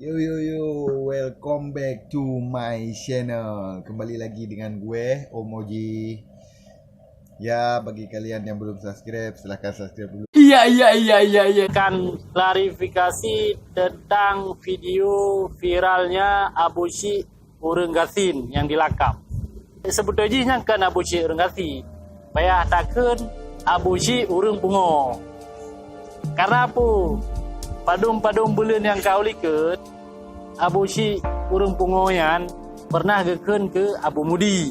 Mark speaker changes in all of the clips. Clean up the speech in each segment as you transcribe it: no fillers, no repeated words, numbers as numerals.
Speaker 1: Yo, welcome back to my channel. Kembali lagi dengan gue, Om Oji. Ya, bagi kalian yang belum subscribe, silahkan subscribe dulu.
Speaker 2: Iya. Kan klarifikasi tentang video viralnya Abu Syik Urang Gasin yang dilakap. Sebetulnya kan Abu Syik Urang Gasin. Payah takkan Abu Syik Urang Pungo. Karena apa? Padum-padum bulan yang kau liket, Abu Syik Urang Pungoyan pernah geken ke Abu Mudi,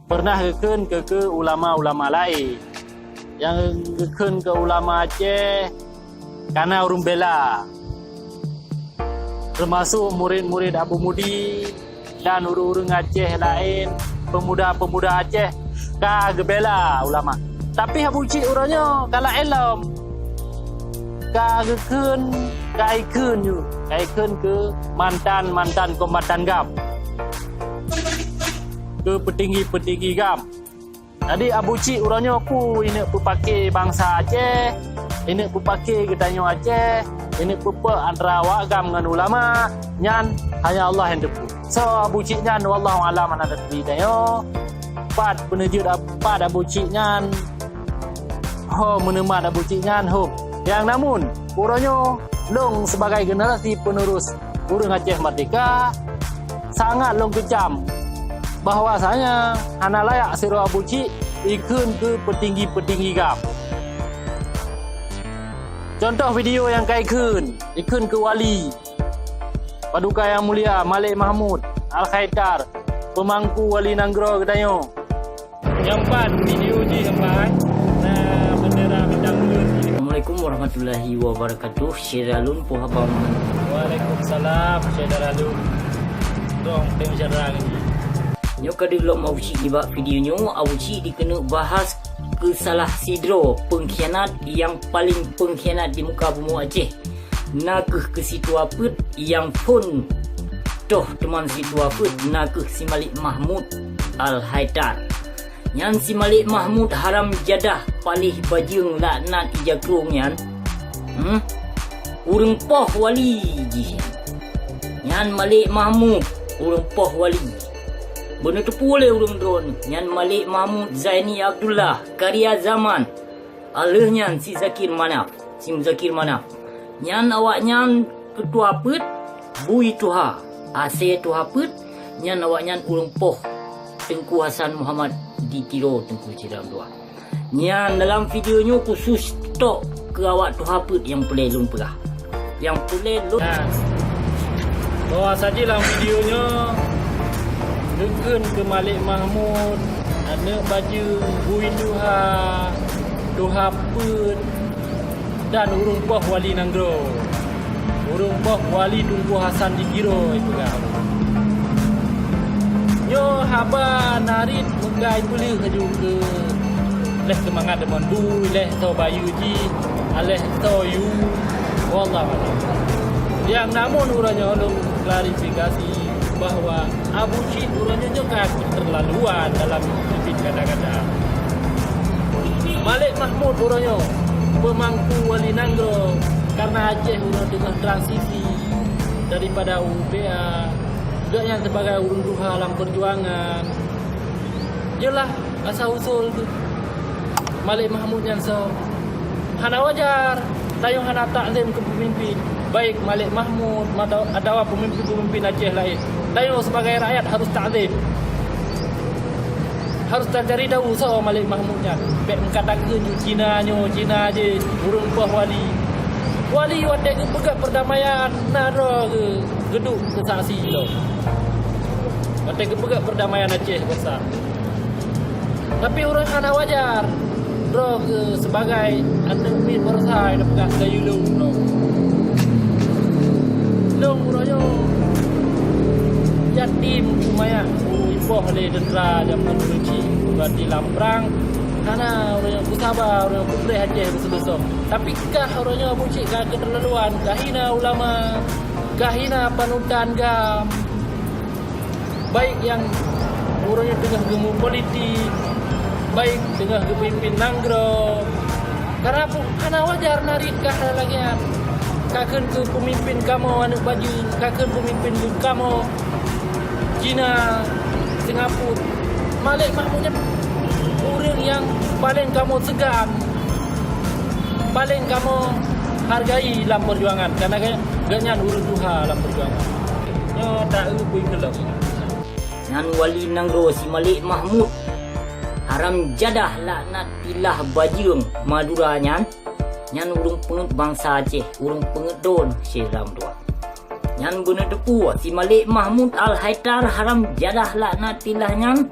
Speaker 2: pernah geken ke ulama-ulama lain, yang geken ke ulama Aceh karena urung bela, termasuk murid-murid Abu Mudi dan urung-urung Aceh lain, pemuda-pemuda Aceh kagak bela ulama. Tapi Abu Syik urangnya kalah elom, kaiken ke mantan kombatan GAM, ke petinggi GAM. Jadi Abu Syik urangnya aku ini pakai bangsa Aceh, ini pakai gedanyo Aceh, ini antara awak GAM dengan ulama, nyan hanya Allah yang depu. So Abu Syik nyan wallahu alam mana ada gedanyo. Pat penujud apa Abu Syik nyan, ho menemat Abu Syik nyan ho. Yang namun urangnya long sebagai generasi penerus urang Aceh Merdeka sangat long kecam bahwasanya hana layak siro Abu Syik ikun ke petinggi-petinggi GAM. Contoh video yang kaikun ikun ke wali Paduka Yang Mulia Malik Mahmud Al-Khaidar, pemangku wali Nanggro Gedanyo. Yang empat video di tempat bendera bintang bulan.
Speaker 3: Assalamualaikum warahmatullahi wabarakatuh. Syedalun pohabam.
Speaker 2: Waalaikumsalam Syedalun. Dong tem jarang ni.
Speaker 3: Nyo kadilom Abu Syik dibak videonyo Abu Syik dikena bahas kesalah sidro pengkhianat yang paling pengkhianat di muka bumi Aceh. Nakeh ke situ apet yang pun toh teman situ apet nakeh si Malik Mahmud Al-Haidar. Nyan si Malik Mahmud haram jadah palih bajeng laknat ijakrung nyan. Urang poh wali ji. Nyan Malik Mahmud urang poh wali. Benda tu boleh urang drone. Nyan Malik Mahmud Zaini Abdullah karya zaman. Aleh nyan si Zakir Manaf, si Zakir Manaf. Nyan awak nyan ketua pet bui tuha. Ase tuha pet nyan awak nyan urang poh Tengku Hasan Muhammad di Tiro Tengku Ciram 2. Nyan dalam videonya khusus tok ke awak tu haput yang pelelun perah. Yang pelelun.
Speaker 2: Bawa saja dalam videonya deken ke Malik Mahmud, anak baju buin duha put dan urung poh wali Nanggro. Urung poh wali Tengku Hasan di Tiro itu kan. Yo haba narit mugai boleh haju ke leh kemangat deman du leh to bayu ji aleh to yu wallah. Yang namun urangnya untuk klarifikasi bahwa Abu Syik urangnya juga keterlaluan dalam memimpin kata-kata. Malik Mahmud urangnya pemangku wali Nanggro karena Aceh urang tengah transisi daripada UPA juga yang sebagai urung duha dalam perjuangan. Jelah asal usul tu Malik Mahmud yang so hana wajar tayung hana takzim ke pemimpin baik Malik Mahmud atau pemimpin-pemimpin Aceh lain. Tayung sebagai rakyat harus takzim, harus cari tahu so Malik Mahmudnya baik mengatakan Cina je urung poh wali wadai ke pegat perdamaian naro ke geduk ke saksi tu. Wadai ke pegat perdamaian Aceh besar. Tapi orang hana wajar bro ke sebagai anak min bersai dan pegat gayu long orangnya yatim lumayan ipoh le dendra jam menuju berarti lamprang karena orangnya bersabar orang putih Aceh besar-besar. Tapi kah orangnya Abu Syik kah keterlaluan, kahina ulama, kahina panutan GAM, baik yang orangnya tengah gemuk politik, baik tengah kepemimpin Nanggro. Karena apa? Karena wajar narik kah lagi. kakun ke pemimpin kamu anak baju, kakun pemimpin kamu China, Singapura. Malik Mahmudnya orang yang paling kamu segan, paling kamu hargai dalam perjuangan, karena ganyan urut Tuhan dalam perjuangan. Nyo tak upui kelak.
Speaker 3: Nan wali nanggro si Malik Mahmud haram jadah laknat tilah bajung Madura nyan urung penget bangsa Aceh, urung penget don Syekh Ramdua. Nyan bener depu si Malik Mahmud Al-Haidar haram jadah laknat tilah nyan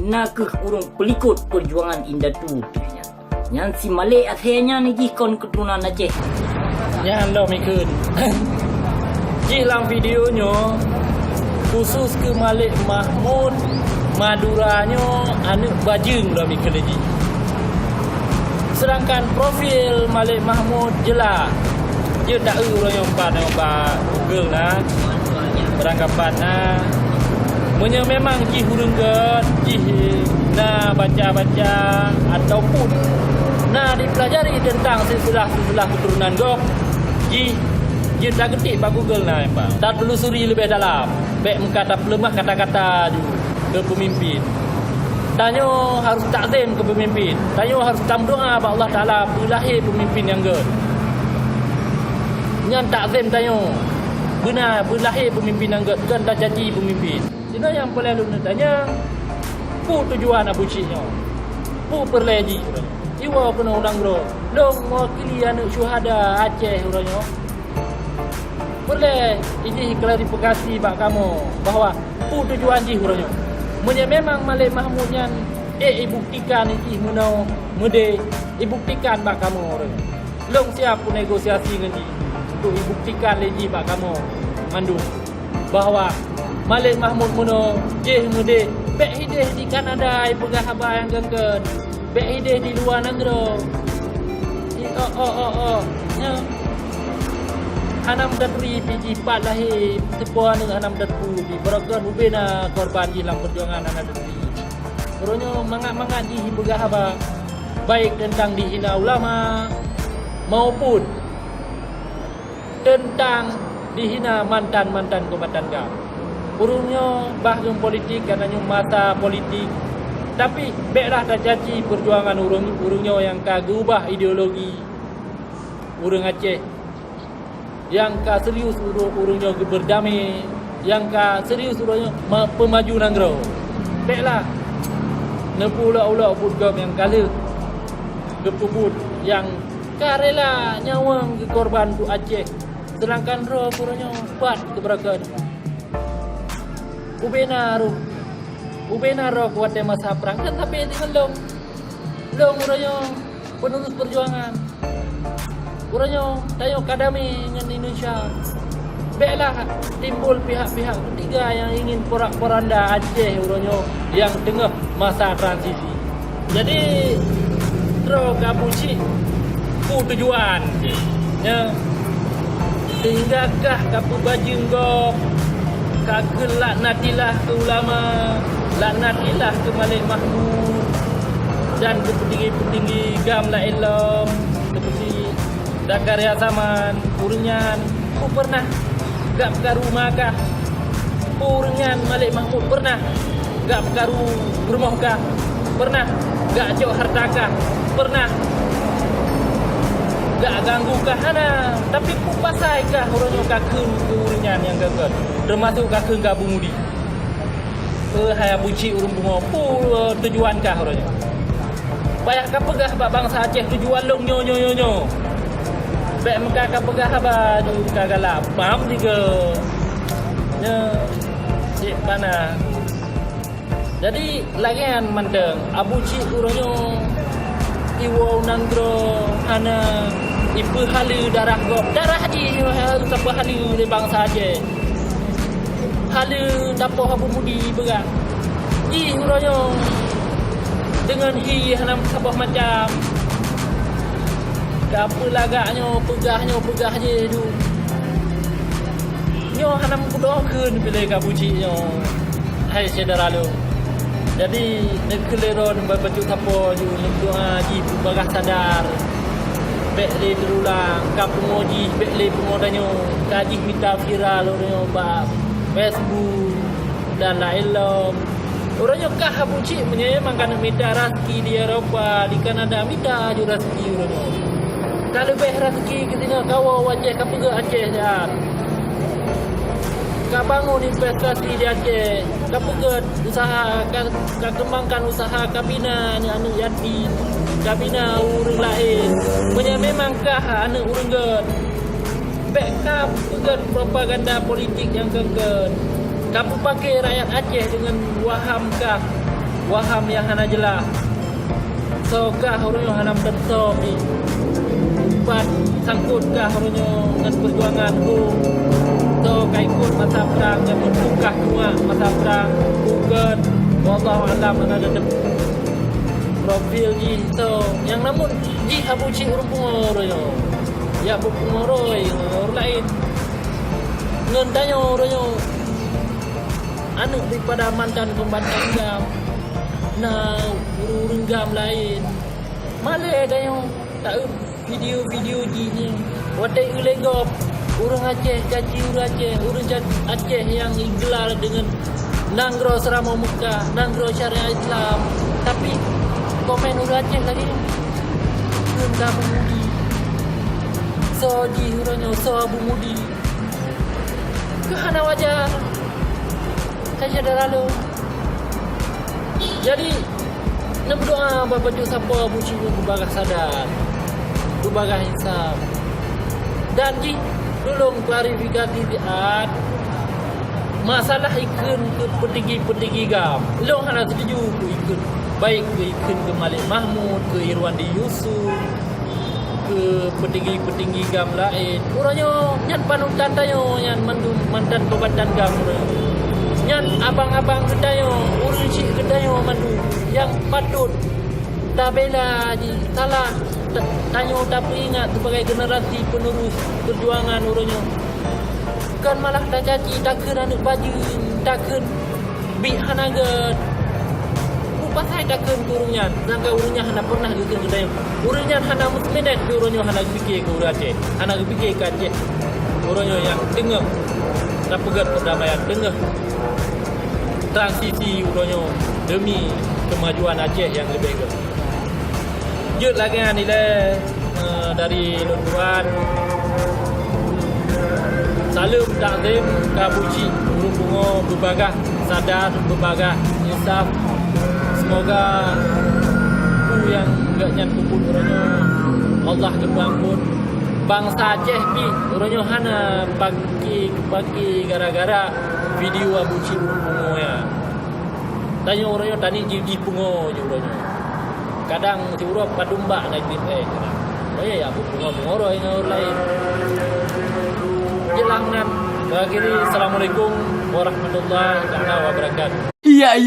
Speaker 3: nak urung pelikut perjuangan Indatu tu nyan. Nyan si Malik akhirnya ni kon keturunan Aceh.
Speaker 2: Nyan lo mikun. Di dalam videonya khusus ke Malik Mahmud Maduranya anak bajing dah mikir lagi. Sedangkan profil Malik Mahmud jelas dia tak orang yang nampak Google nah beranggapan nah punya memang ji hurungkan ji nah baca-baca ataupun nah dipelajari tentang silsilah keturunan gok ji dia tak ketik pak Google nah pak tak telusuri lebih dalam baik mengkata lemah kata-kata ke pemimpin. Tanyo harus takzim ke pemimpin. Tanyo harus tam doa kepada Allah Taala berlahir pemimpin yang good. Nyan takzim tanyo. Benar berlahir pemimpin yang good kan dah jadi pemimpin. Cina yang paling lu tanya pu tujuan Abu Cik nyo. Pu perleji. Iwa kena undang bro. Long mewakili anak syuhada Aceh orangnya. Boleh ini klarifikasi bak kamu bahawa pu tujuan ji orangnya. Memang Malik Mahmud yang ibuktikan ini menau mede ibuktikan bak kamu orang. Long siap pun negosiasi dengan dia untuk ibuktikan lagi bak kamu mandu bahawa Malik Mahmud menau mede bek hideh di Kanada pegah haba yang gengken bek hideh di luar negara. Ya. Anam datri PG 4 lahir sepuan dengan anam datru di berakan ubena korban di dalam perjuangan anak datri. Orangnya mangat-mangat di hibugah apa baik tentang dihina ulama maupun tentang dihina mantan-mantan kombatan gam. Orangnya bahagian politik katanya mata politik. Tapi baiklah tak jadi perjuangan orangnya yang kagubah ideologi orang Aceh. Yang ka serius urungnya berdamai, yang ka serius urungnya pemaju nanggro. Baiklah. Nepula-ula pun gam yang kala kepubut yang karela nyawang ke korban tu Aceh. Sedangkan roh urungnya buat keberakan. Ubena roh kuat masa perang kan tapi tinggal long urungnya penerus perjuangan. Urangnya tayo kadami dengan Indonesia. Baiklah timbul pihak-pihak ketiga yang ingin porak-poranda Aceh urangnya yang tengah masa transisi. Jadi tro kapuci ku tujuan ya. Sehinggakah kapu bajing go kagel laknatilah ke ulama, laknatilah ke Malik Mahmud dan ke petinggi-petinggi gam la ilm seperti Dakarya Zaman, Puringan, ku pernah gak berkaru makah. Puringan Malik Mahmud pernah gak berkaru rumahkah? Pernah gak jauh hartakah? Pernah gak ganggukah? Hana, tapi ku pasaikah orangnya kakun Puringan yang gagal. Termasuk kakun Abu Mudi. Hai Abu Cik urung bunga, pu tujuankah orangnya? Payah kapegah bangsa Aceh tujuan long nyo. Baik mereka pegah apa tu kagala pam juga nya cik pana. Jadi lagian mandeng Abu Cik urangnya iwo nanggro ana ibu halu darah gop darah di siapa halu di bangsa Aceh halu dapoh Abu Mudi berat i urangnya dengan hi hanam sabah macam apa lagaknya pegah je tu. Nyo hanam kudokeun bila kabuci nyo. Hai saudara lu. Jadi nekeleron baca tapo ju doa ji bagah sadar. bek le terulang kampung moji bek le pengodanyo kaji minta viral orangnya ba Facebook dan lain-lain. Orangnya kah Abu Cik punya makan minta rezeki di Eropah, di Kanada minta je rezeki orangnya. Kalau lebih rezeki kita kau wajah kau pergi Aceh dah. Kau bangun investasi di Aceh, kau pergi usaha, kau kembangkan usaha kau bina anak yatim, kau bina orang lain. Punya memangkah anak orang gen? Backup dengan propaganda politik yang kengken. Kamu pakai rakyat Aceh dengan waham yang hana jelas. So kah orangnya hanam tentu ni. Buat sangkut kah orangnya dengan perjuangan tu. So kah ikut masa perang yang membuka semua masa perang. Bukan wallahu alam mana ada profil ni. So yang namun ji Abu Cik orangnya. Ya berpengaruh orang lain. Ngentanya orangnya anak daripada mantan pembantu gam. Nah, urung gam lain. Malah ada yang tak video-video ni. Wadai ulegop. Orang Aceh, caci orang Aceh. Orang Aceh yang gelar dengan Nanggro Serama Mekah, Nanggro Syariah Islam. Tapi komen orang Aceh lagi. Rendah Bumudi. So di orangnya, so Bumudi. Kehana wajah. Saya dah lalu. Jadi nak berdoa bapa tu siapa buci berbagai sadar. Berbagai insaf. Dan di tolong klarifikasi diat masalah ikun ke petinggi-petinggi gam. Long hana setuju ke ikun. Baik ke ikun ke Malik Mahmud, ke Irwandi Yusuf, ke petinggi-petinggi gam lain. Orangnya nyan panutan tayo, nyan mantan pembatan gam. Nyan abang-abang kedayo, urun cik kedayo mandu yang patut tak bela di salah tanyo tapi ingat sebagai generasi penerus perjuangan urunnya. Kan malah tak caci, takkan anak baju, takkan bi hanaga. Rupa saya takkan urunnya, sangka urunnya hana pernah gitu kedayo. Urunnya hana muslimin, urunnya hana fikir ke urun Aceh, hana fikir ke Aceh. Urunnya yang dengar tak pegat perdamaian, dengar transisi urunnya demi kemajuan Aceh yang lebih baik. Jut lagi nilai dari Lutuan. Salam takzim Abu Cik urung bunga berbagah sadar, berbagah insaf. Semoga ku yang gak nyan kubur urunnya Allah kebangun bangsa Aceh pi urunnya hana pagi gara-gara video Abu Cik urung bunga ya. Tanya orangnya tadi di pungo je orangnya. Kadang si urang padumba nak grip Oh ya Abu bunga orang lain. Jelangan. Akhiri assalamualaikum warahmatullahi wabarakatuh.
Speaker 4: Iya.